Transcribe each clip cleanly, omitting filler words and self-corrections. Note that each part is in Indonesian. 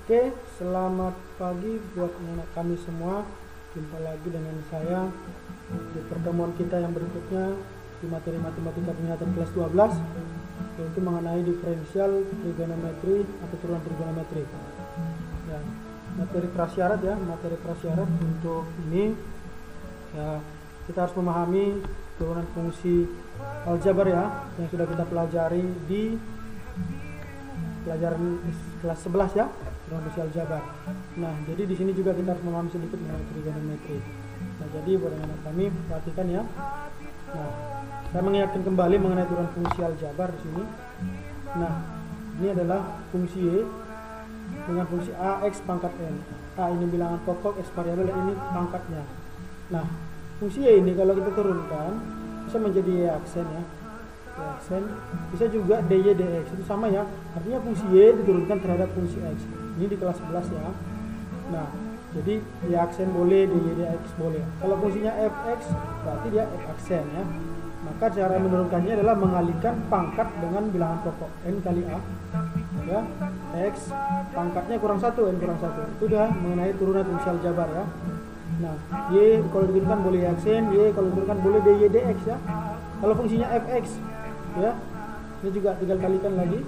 Oke, selamat pagi buat anak kami semua. Jumpa lagi dengan saya di pertemuan kita yang berikutnya di materi matematika penglihatan kelas 12, yaitu mengenai diferensial trigonometri atau turunan trigonometri. Ya, materi prasyarat untuk ini ya, kita harus memahami turunan fungsi aljabar ya, yang sudah kita pelajari di pelajaran kelas 11 ya, turunan fungsi aljabar. Nah, jadi di sini juga kita harus memahami sedikit mengenai trigonometri. Nah, jadi buat anak kami perhatikan ya. Nah, saya mengingatkan kembali mengenai turunan fungsi aljabar di sini. Nah, ini adalah fungsi y dengan fungsi ax pangkat n. A ini bilangan pokok, x variabel, dan ini pangkatnya. Nah, fungsi y ini kalau kita turunkan bisa menjadi y aksen ya. Y aksen bisa juga dy dx, itu sama ya. Artinya fungsi y diturunkan terhadap fungsi x. Ini di kelas 11 ya. Nah, jadi y aksen boleh, dy dx boleh. Kalau fungsinya fx berarti dia f aksen ya. Maka cara menurunkannya adalah mengalihkan pangkat dengan bilangan pokok n kali a ya, x pangkatnya kurang 1, n kurang 1. Itu dah mengenai turunan fungsi aljabar ya. Nah, y kalau diturunkan boleh y aksen, y kalau diturunkan boleh dy dx ya. Kalau fungsinya fx ya, ini juga tinggal kalikan lagi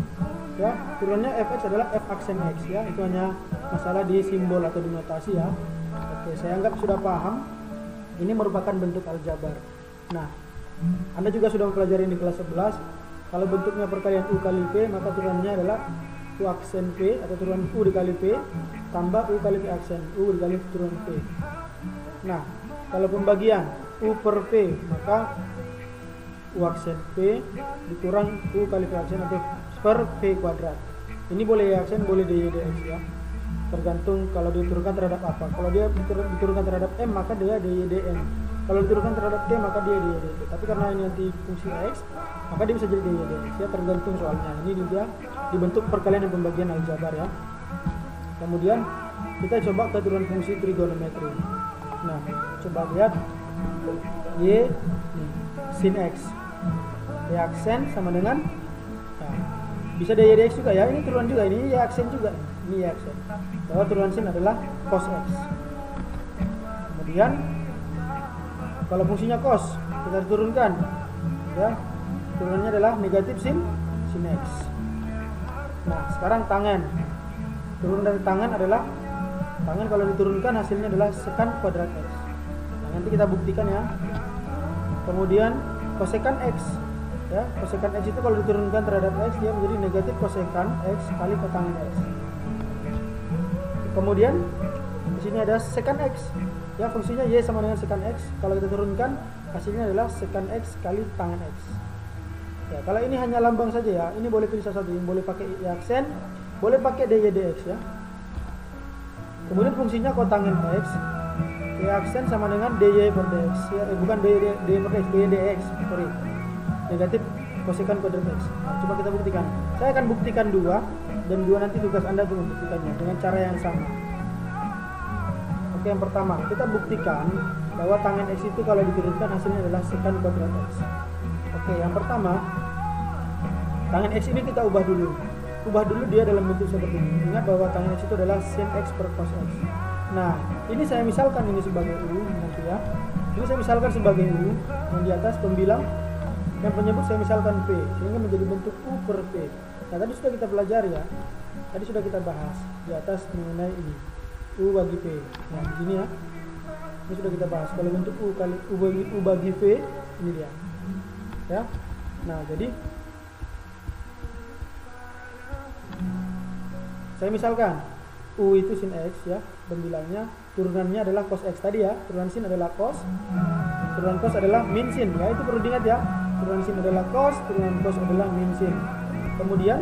ya. Turunannya fx adalah f aksen x ya. Itu hanya masalah di simbol atau di notasi ya. Oke, saya anggap sudah paham. Ini merupakan bentuk aljabar. Nah, Anda juga sudah mempelajari di kelas 11. Kalau bentuknya perkalian u kali p, maka turunannya adalah u aksen p atau turunan u dikali p tambah u kali p aksen, u dikali turunan p. Nah, kalau pembagian u per p, maka u aksen p dikurang u kali p aksen atau per p kuadrat. Ini boleh y aksen, boleh dy dx ya. Tergantung kalau diturunkan terhadap apa. Kalau dia diturunkan terhadap m, maka dia dy dn. Kalau diturunkan terhadap d, maka dia dy dt. Tapi karena ini nanti fungsi x, maka dia bisa jadi dy dx ya, tergantung soalnya. Ini dia dibentuk perkalian dan pembagian aljabar ya. Kemudian kita coba ke turunan fungsi trigonometri. Nah, coba lihat y sin x, y aksen sama dengan bisa dy dx juga ya. Ini turunan juga, ini y aksen juga. Ini y aksen. Bahwa turunan sin adalah cos x. Kemudian kalau fungsinya cos kita turunkan ya, turunannya adalah negatif sin x. Nah, sekarang tangen. Turun dari tangen adalah tangen kalau diturunkan hasilnya adalah sekan kuadrat x. Nah, nanti kita buktikan ya. Kemudian kosekan x ya, kosekan x itu kalau diturunkan terhadap x dia menjadi negatif kosekan x kali kotangen x. Kemudian di sini ada sekan x ya, fungsinya y sama dengan sekan x. Kalau kita turunkan hasilnya adalah sekan x kali tangen x ya. Kalau ini hanya lambang saja ya, ini boleh pilih salah satu, yang boleh pakai y aksen, boleh pakai dy dx ya. Kemudian fungsinya kotangen x, y aksen sama dengan dy per dx ya, bukan dy per dx, dy dx, sorry, negatif kosekan kuadrat x. Nah, coba kita buktikan. Saya akan buktikan dua, dan dua nanti tugas Anda untuk membuktikannya dengan cara yang sama. Oke, yang pertama kita buktikan bahwa tangen x itu kalau diturunkan hasilnya adalah sekan kuadrat x. Oke, yang pertama tangen x ini kita ubah dulu dia dalam bentuk seperti ini. Ingat bahwa tangen x itu adalah sin x per cos x. Nah, ini saya misalkan ini sebagai u nanti ya. Ini saya misalkan sebagai u, yang di atas pembilang, yang penyebut saya misalkan p, sehingga menjadi bentuk u per p. Nah, tadi sudah kita pelajari ya. Tadi sudah kita bahas di atas mengenai ini. U bagi P. Nah, di sini ya. Ini sudah kita bahas. Kalau bentuk U kali U bagi V, ini dia. Ya. Nah, jadi saya misalkan U itu sin X ya, pembilangnya, turunannya adalah cos X tadi ya. Turunan sin adalah cos. Turunan cos adalah min sin. Ya, itu perlu diingat ya. Turunan sin adalah cos, turunan cos adalah min sin. Kemudian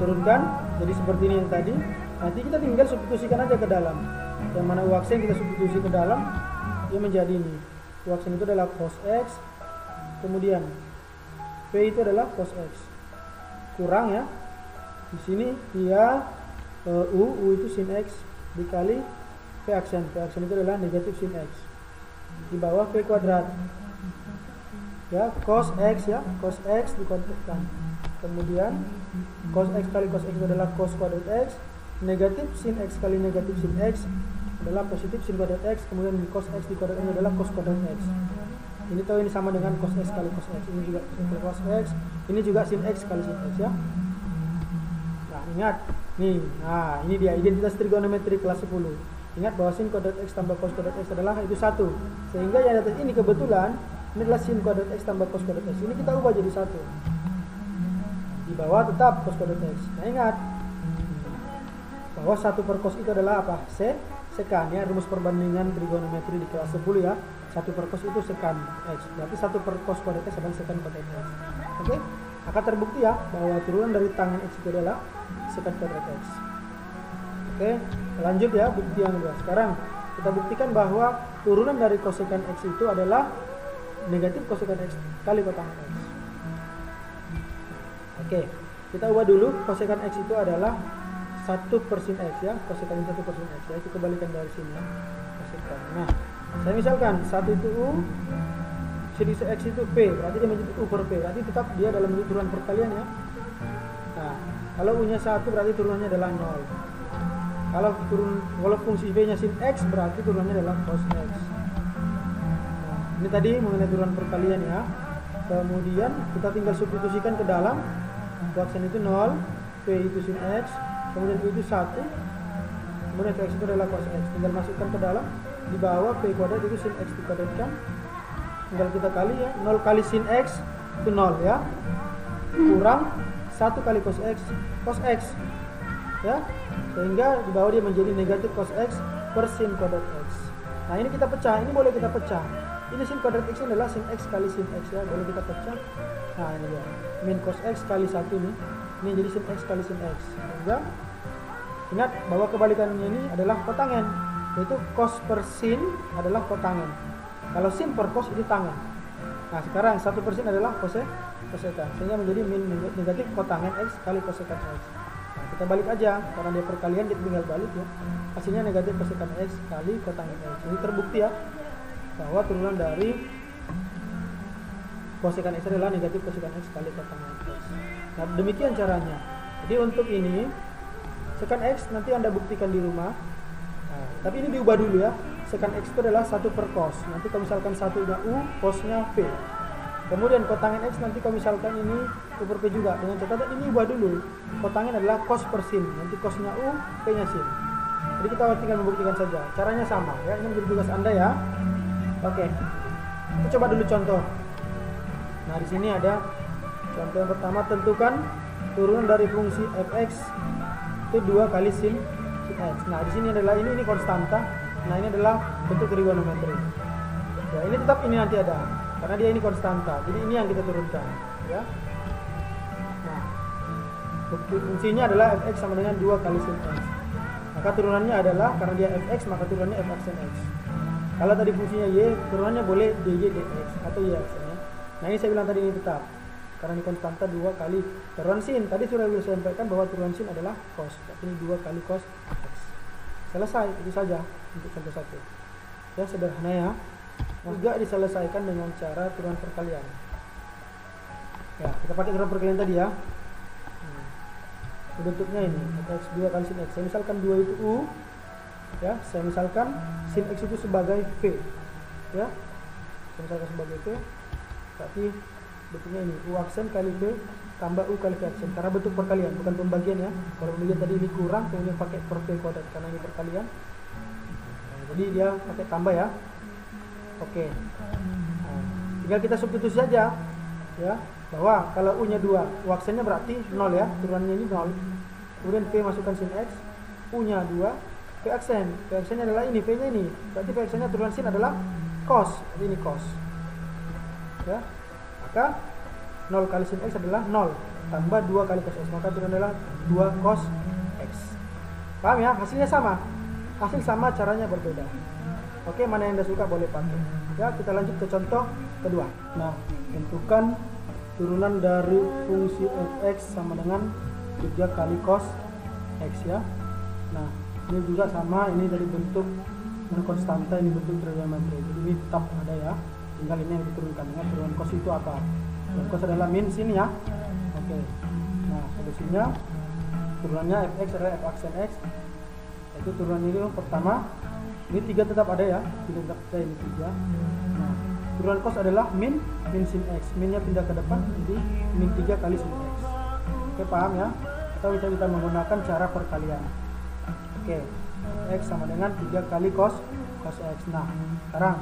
turunkan jadi seperti ini yang tadi. Nanti kita tinggal substitusikan aja ke dalam. Yang mana u aksen kita substitusi ke dalam, dia menjadi ini. U aksen itu adalah cos x. Kemudian p itu adalah cos x. Kurang ya. Di sini dia u itu sin x dikali p aksen. P aksen itu adalah negatif sin x. Di bawah p kuadrat. Ya, cos x ya, cos x dikonvertkan. Kemudian cos x kali cos x itu adalah cos kuadrat x negatif sin X kali negatif sin X adalah positif sin kuadrat X, kemudian cos X dikuadratkan adalah cos kuadrat X. Ini tahu ini sama dengan cos X kali cos X, ini juga sin cos X, ini juga sin X kali sin X ya. Nah ingat, nih, nah ini dia identitas trigonometri kelas 10. Ingat bahwa sin kuadrat X tambah cos kuadrat X adalah itu 1. Sehingga yang di atas ini kebetulan ini adalah sin kuadrat X tambah cos kuadrat X. Ini kita ubah jadi 1. Di bawah tetap cos kuadrat X. Nah ingat bahwa 1 per cos itu adalah apa? Sekan ya, rumus perbandingan trigonometri di kelas 10 ya. 1 per cos itu sekan X. Berarti 1 per cos kuadrat X adalah sekan kuadrat X. Oke? Maka terbukti ya bahwa turunan dari tangen X itu adalah sekan kuadrat X. Oke, lanjut ya bukti yang kedua. Sekarang kita buktikan bahwa turunan dari kosekan X itu adalah negatif kosekan X kali kotangen X. Oke, kita ubah dulu. Kosekan X itu adalah 1 per sin X ya. Kosekan 1 per sin X ya. Itu kebalikan dari sini ya. Kosekan. Nah, saya misalkan 1 itu U, sin X itu P, berarti dia menjadi U per P. Berarti tetap dia dalam bentuk turunan perkalian ya. Nah, kalau U nya 1 berarti turunannya adalah 0. Kalau fungsi V nya sin X berarti turunannya adalah cos X. Nah, ini tadi mengenai turunan perkalian ya. Kemudian kita tinggal substitusikan ke dalam. Koefisien itu 0, P itu sin X, kemudian U itu 1, kemudian X itu adalah cos X. Tinggal masukkan ke dalam. Di bawah P kuadrat itu sin X dikuadratkan. Tinggal kita kali ya. 0 kali sin X itu 0 ya. Kurang 1 kali cos X ya. Sehingga di bawah dia menjadi negatif cos X per sin kuadrat X. Nah ini kita pecah, ini boleh kita pecah. Ini sin kuadrat X adalah sin X kali sin X ya, boleh kita pecah. Nah ini dia, min cos X kali 1 nih. Ini jadi sin X kali sin X. Sehingga ingat bahwa kebalikannya ini adalah kotangen, yaitu cos per sin adalah kotangen. Kalau sin per cos itu tangen. Nah sekarang 1 per sin adalah kosekan, sehingga menjadi min negatif kotangen X kali kosekan X. Nah, kita balik aja, karena dia perkalian kita tinggal balik ya. Hasilnya negatif kosekan X kali kotangen X. Ini terbukti ya bahwa turunan dari kosekan X adalah negatif kosekan X kali kotangen X. Nah demikian caranya. Jadi untuk ini sekan X nanti Anda buktikan di rumah. Nah, tapi ini diubah dulu ya. Sekan X itu adalah 1 per cos. Nanti kalau misalkan 1 nya U, cosnya V. Kemudian kotangen X nanti kalau misalkan ini U per P juga. Dengan catatan ini ubah dulu. Kotangen adalah cos per sin. Nanti cosnya U, P nya sin. Jadi kita tinggal membuktikan saja. Caranya sama ya. Ini menjadi tugas Anda ya. Oke. Kita coba dulu contoh. Nah, di sini ada contoh yang pertama, tentukan turunan dari fungsi fx itu 2 kali sin x. Nah, di sini adalah ini konstanta. Nah, ini adalah bentuk trigonometri. Ya, ini tetap ini nanti ada karena dia ini konstanta. Jadi ini yang kita turunkan, ya. Nah, fungsinya adalah fx sama dengan 2 kali sin x. Maka turunannya adalah karena dia fx maka turunannya fx sin x. Kalau tadi fungsinya y, turunannya boleh dy dx atau y x ya. Nah, ini saya bilang tadi ini tetap karena ini konstanta 2 kali turunan sin. Tadi sudah saya sampaikan bahwa turunan sin adalah cos. Ini 2 kali cos x. Selesai, itu saja untuk contoh 1. Ya, sederhana ya. Juga diselesaikan dengan cara turunan perkalian. Ya, kita pakai turunan perkalian tadi ya. Bentuknya ini x 2 kali sin x. Saya misalkan 2 itu u, ya. Saya misalkan sin x itu sebagai v, ya. Saya misalkan sebagai v. Berarti bentuknya ini u aksen kali v tambah u kali v aksen. Karena bentuk perkalian bukan pembagian ya. Kalau pembagian tadi ini kurang, kemudian pakai per v kuadrat karena ini perkalian. Nah, jadi dia pakai tambah ya. Oke. Nah, tinggal kita substitusi saja, ya. Bahwa kalau u nya 2, u aksennya berarti 0 ya, turunannya ini 0. Kemudian v masukkan sin x, u nya 2, v aksen. V aksennya adalah ini, v nya ini. Berarti v aksennya turunan sin adalah cos. Jadi ini cos. Ya. Maka 0 kali sin x adalah 0 tambah 2 kali cos x, maka turunan adalah 2 cos x. Paham ya? Hasilnya sama. Hasil sama, caranya berbeda. Oke, mana yang Anda suka boleh pakai. Ya, kita lanjut ke contoh kedua. Nah, tentukan turunan dari fungsi fx sama dengan 3 kali cos x ya. Nah, ini juga sama, ini dari bentuk konstanta, ini bentuk trigonometri. Jadi ini tetap ada ya. Tinggal ini yang diturunkan. Ingat turunan cos itu apa? Turunan cos adalah min sin ya. Oke. Nah, solusinya turunannya fx adalah f aksen x, itu turunan ini pertama, ini 3 tetap ada ya, tidak tetap ada ini 3. Nah, turunan cos adalah min sin x, minnya pindah ke depan, jadi min 3 kali sin x. Oke, paham ya? Atau bisa kita menggunakan cara perkalian. Oke, x sama dengan 3 kali cos x. Nah, sekarang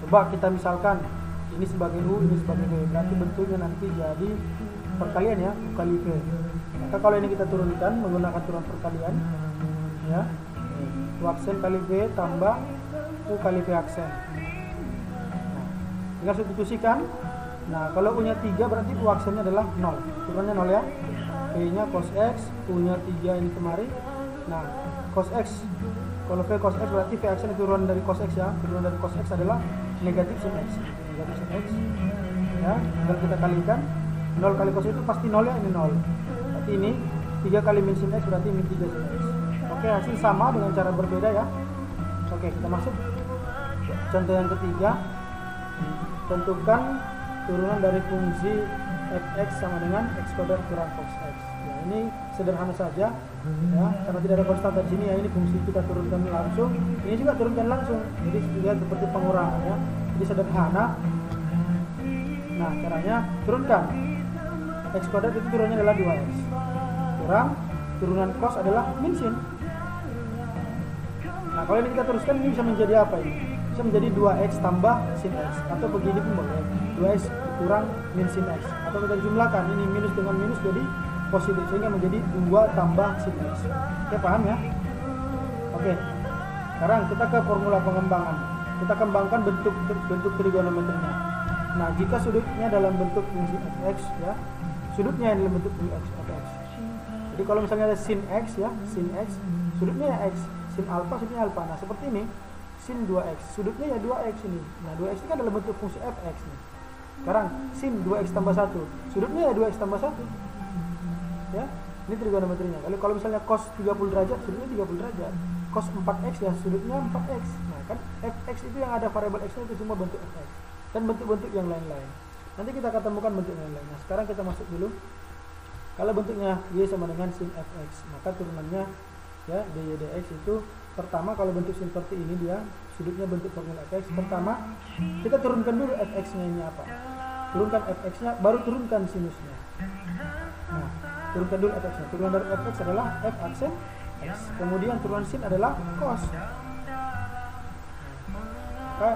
coba kita misalkan ini sebagai u, ini sebagai v, berarti bentuknya nanti jadi perkalian ya, u kali v. Maka kalau ini kita turunkan menggunakan turunan perkalian ya, u aksen kali v tambah u kali v aksen. Nah, tinggal substitusikan. Nah, kalau u nya 3 berarti u aksennya adalah 0, turunannya 0 ya, v nya cos x, u nya 3 ini kemari. Nah, cos x, kalau v cos x berarti v aksen itu turunan dari cos x ya, turunan dari cos x adalah negatif sin x, negatif sin x ya. Tinggal kita kalikan, 0 kali cos itu pasti 0 ya, ini 0, berarti ini 3 kali min sin x berarti min 3 sin x. Oke, hasil sama dengan cara berbeda ya. Oke, kita masuk contoh yang ketiga. Tentukan turunan dari fungsi fx sama dengan x kuadrat kurang cos x. Ya, ini sederhana saja ya, karena tidak ada konstanta di sini ya. Ini fungsi kita turunkan langsung, ini juga turunkan langsung, jadi lihat seperti pengurangan ya, jadi sederhana. Nah, caranya turunkan x kuadrat itu turunannya adalah 2x kurang turunan cos adalah min sin. Nah, kalau ini kita teruskan, ini bisa menjadi apa ini? Bisa menjadi 2x tambah sin x, atau begini pun boleh, 2x kurang min sin x, atau kita jumlahkan ini minus dengan minus jadi positif, sehingga menjadi 2 tambah sin x. Oke, paham ya? Oke, sekarang kita ke formula pengembangan. Kita kembangkan bentuk trigonometrinya. Nah, jika sudutnya dalam bentuk fungsi fx ya, sudutnya dalam bentuk fungsi fx. Jadi kalau misalnya ada sin x ya, sin x, sudutnya ya x, sin alpha, sudutnya alpha. Nah, seperti ini, sin 2x, sudutnya ya 2x ini. Nah, 2x ini kan dalam bentuk fungsi fx nih. Sekarang sin 2x tambah 1, sudutnya ya 2x tambah 1. Ya, ini trigonometrinya. Kalau misalnya cos 30 derajat, sudutnya 30 derajat. Cos 4x ya, sudutnya 4x. Nah, kan fx itu yang ada variabel x-nya itu semua bentuk fx. Dan bentuk-bentuk yang lain-lain. Nanti kita ketemukan bentuk yang lain. Nah, sekarang kita masuk dulu. Kalau bentuknya y sama dengan sin fx, maka turunannya ya dy dx itu pertama, kalau bentuk seperti ini dia sudutnya bentuk formula fx. Pertama, kita turunkan dulu fx-nya ini apa? Turunkan fx-nya, baru turunkan sinusnya. Nah, turunkan dulu fx-nya. Turunan dari fx adalah f aksen x. Kemudian turunan sin adalah cos. Maka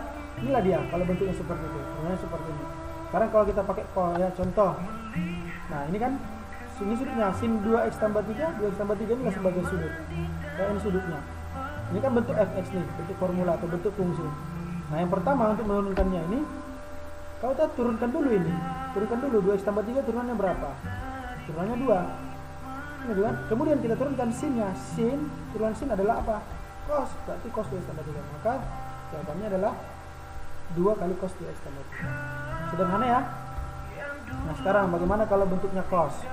inilah dia kalau bentuknya seperti itu, turunannya seperti ini. Sekarang kalau kita pakai ya contoh. Nah, ini kan ini sudutnya sin 2x tambah 3, 2x tambah 3 ini sebagai sudut. Ya, ini sudutnya. Ini kan bentuk fx nih, bentuk formula atau bentuk fungsi. Nah, yang pertama untuk menurunkannya ini, kalau kita turunkan dulu ini, turunkan dulu 2x tambah 3 turunannya berapa? Turunannya 2. Ini kan? Kemudian kita turunkan sinnya, sin, turunan sin adalah apa? Cos, berarti cos 2x tambah 3. Maka jawabannya adalah 2 kali cos 2x tambah 3. Sederhana ya? Nah, sekarang bagaimana kalau bentuknya cos?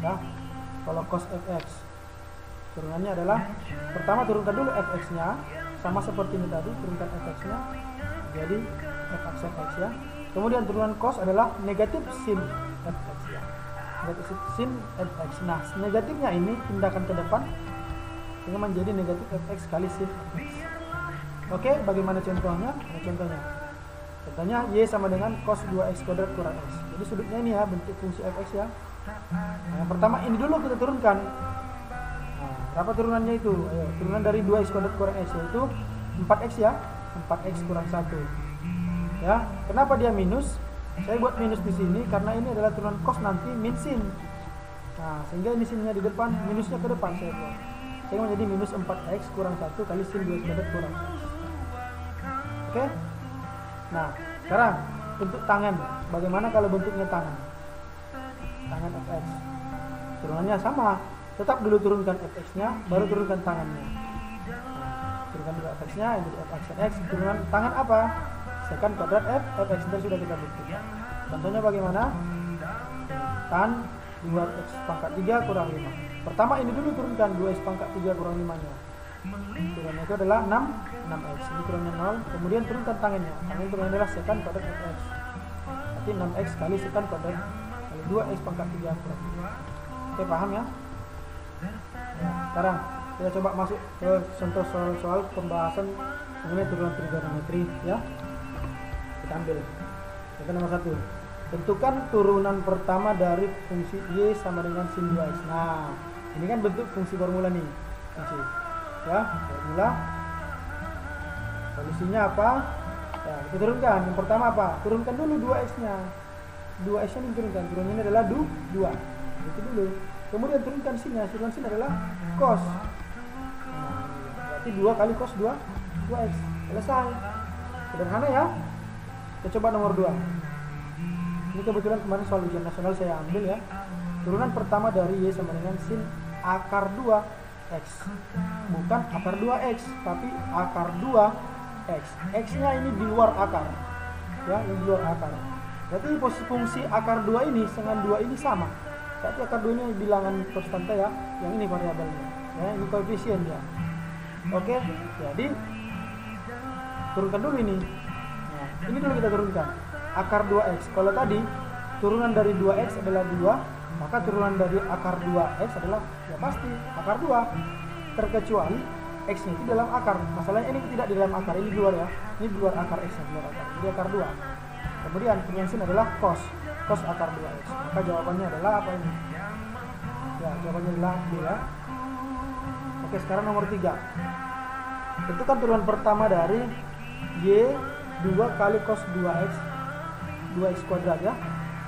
Nah, kalau cos fx, turunannya adalah pertama turunkan dulu fx-nya, sama seperti ini tadi, turunkan fx-nya jadi f aksen x ya. Kemudian turunan cos adalah negatif sin fx ya, negatif sin fx. Nah, negatifnya ini pindahkan ke depan sehingga menjadi negatif fx kali sin fx. Oke, bagaimana contohnya? Nah, contohnya y sama dengan cos 2x kuadrat kurang x. Jadi sudutnya ini ya, bentuk fungsi fx ya. Nah, yang pertama ini dulu kita turunkan. Nah, berapa turunannya itu? Ayo, turunan dari 2x kuadrat kurang x yaitu 4x ya. 4x kurang 1. Ya, kenapa dia minus? Saya buat minus di sini karena ini adalah turunan cos nanti min sin. Nah, sehingga ini sinnya di depan, minusnya ke depan saya buat. Sehingga menjadi minus 4x kurang 1 kali sin 2x kuadrat kurang x. Oke? Nah, sekarang bentuk tangan. Bagaimana kalau bentuknya tangan? Tangan fx. Turunannya sama. Tetap dulu turunkan fx-nya, baru turunkan tangannya. Nah, turunkan dulu fx-nya, jadi f aksen x. Turunan tangan apa? Secant kuadrat fx. Itu sudah kita buktikan. Contohnya bagaimana? Tan 2x pangkat 3 kurang 5. Pertama ini dulu turunkan 2x pangkat 3 kurang 5-nya. Turunannya itu adalah 6x. Ini turunnya 0. Kemudian turunkan tangannya. Tangan turunannya adalah secant kuadrat fx. Berarti 6x kali secant kuadrat kali 2x pangkat 3 kurang 5. Oke, paham ya? Nah, sekarang kita coba masuk ke contoh soal pembahasan mengenai turunan trigonometri ya. Kita ambil contoh nomor 1. Tentukan turunan pertama dari fungsi y sama dengan sin 2x. Nah, ini kan bentuk fungsi formula nih. Fungsi. Ya, formula. Solusinya apa? Ya, kita turunkan. Yang pertama apa? Turunkan dulu 2x-nya. 2x-nya diturunkan. Turunannya adalah 2. Itu dulu. Kemudian turunkan sin-nya. Turunkan sin adalah cos. Nah, berarti 2 kali cos 2x. Selesai. Sederhana ya. Kita coba nomor 2. Ini kebetulan kemarin soal ujian nasional saya ambil ya. Turunan pertama dari y sama dengan sin akar 2x. Bukan akar 2x, tapi akar 2x. X-nya ini di luar akar. Ya, ini di luar akar. Berarti fungsi akar 2 ini dengan 2 ini sama. Tapi akar 2 ini bilangan konstanta ya. Yang ini variabelnya. Ya, ini koefisien ya. Oke, jadi turunkan dulu ini. Nah, ini dulu kita turunkan. Akar 2x. Kalau tadi turunan dari 2x adalah 2, maka turunan dari akar 2x adalah ya pasti akar 2. Terkecuali x-nya itu dalam akar. Masalahnya ini tidak di dalam akar, ini di luar ya. Ini di luar akar x-nya, di luar akar. Jadi akar 2. Kemudian penyansin adalah cos akar 2x. Maka jawabannya adalah apa ini? Ya, jawabannya adalah B ya. Oke, sekarang nomor 3. Tentukan turunan pertama dari y 2 kali cos 2x kuadrat ya.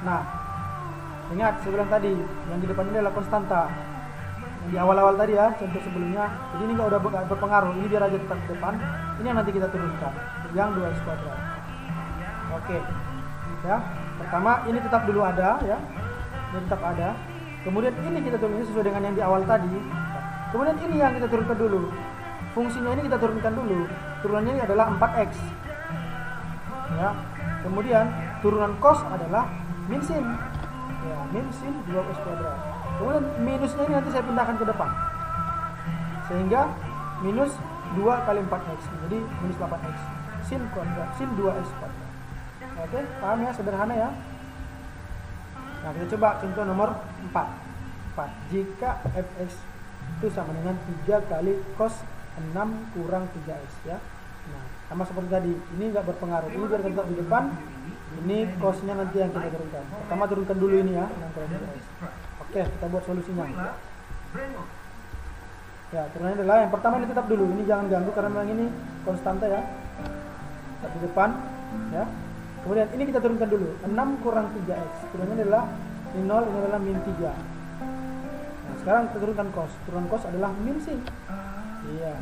Nah, ingat saya bilang tadi yang di depannya adalah konstanta. Yang di awal-awal tadi ya, contoh sebelumnya. Jadi ini nggak udah berpengaruh. Ini biar aja tetap di depan. Ini yang nanti kita turunkan. Yang 2x kuadrat. Oke. Ya. Pertama ini tetap dulu ada ya. Ini tetap ada. Kemudian ini kita turunkan sesuai dengan yang di awal tadi. Kemudian ini yang kita turunkan dulu. Fungsinya ini kita turunkan dulu. Turunannya ini adalah 4x. Ya. Kemudian turunan cos adalah min sin. Ya, min sin 2x kuadrat. Kemudian minusnya ini nanti saya pindahkan ke depan. Sehingga minus 2 kali 4x. Jadi minus 8x. Sin kuadrat, sin 2x kuadrat. Oke, paham ya, sederhana ya. Nah, kita coba contoh nomor 4. Jika fx itu sama dengan 3 kali cos 6 kurang 3x ya. Nah, sama seperti tadi, ini nggak berpengaruh. Ini biar tetap di depan. Ini cosnya nanti yang kita turunkan. Pertama turunkan dulu ini ya, 6 kurang 3x. Oke, kita buat solusinya. Ya, turunannya adalah yang pertama ini tetap dulu. Ini jangan ganggu karena memang ini konstanta ya. Tetap di depan, ya. Kemudian ini kita turunkan dulu. 6 kurang 3x. Turunannya adalah ini 0, ini adalah min 3. Nah, sekarang kita turunkan cos. Turunan cos adalah min sin. Iya,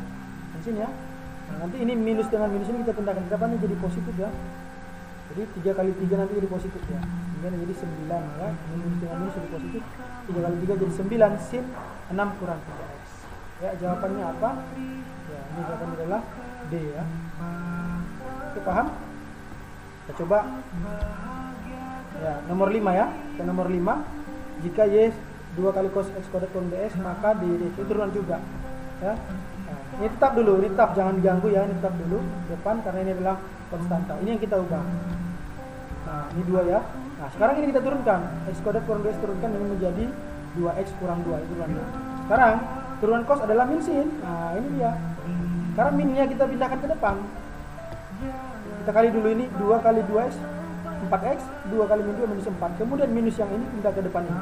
min sin ya. Nah, nanti ini minus dengan minus ini kita pindahkan ke depan ini jadi positif ya. Jadi 3 kali 3 nanti jadi positif ya. Kemudian jadi 9 ya. Minus dengan minus jadi positif. 3 kali 3 jadi 9 sin 6 kurang 3x. Ya, jawabannya apa? Ya, ini jawabannya adalah D ya. Oke, paham? Kita coba. Ya, nomor 5 ya. Ke nomor 5. Jika y 2 kali cos x kuadrat kurang dx, maka d itu turunan juga. Ya. Ini tetap dulu, ini tetap jangan diganggu ya, ini tetap dulu depan karena ini adalah konstanta. Ini yang kita ubah. Nah, ini 2 ya. Nah, sekarang ini kita turunkan. X kuadrat kurang 2x turunkan ini menjadi 2x kurang 2 itu turunan. Sekarang turunan cos adalah min sin. Nah, ini dia. Sekarang minnya kita pindahkan ke depan. Kita kali dulu ini 2 kali 2x 4x, 2 kali min 2 minus 4. Kemudian minus yang ini pindah ke depan ini.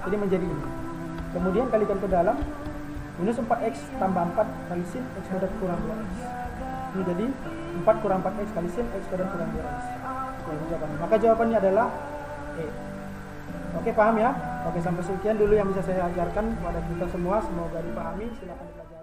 Jadi menjadi ini. Kemudian kalikan ke dalam. Minus 4x tambah 4 kali sin x kuadrat kurang 2x. Ini jadi 4 kurang 4x kali sin x kuadrat kurang 2x. Jawabannya. Maka jawabannya adalah E. Oke, paham ya? Oke, sampai sekian dulu yang bisa saya ajarkan kepada kita semua. Semoga dipahami. Silakan dipelajari.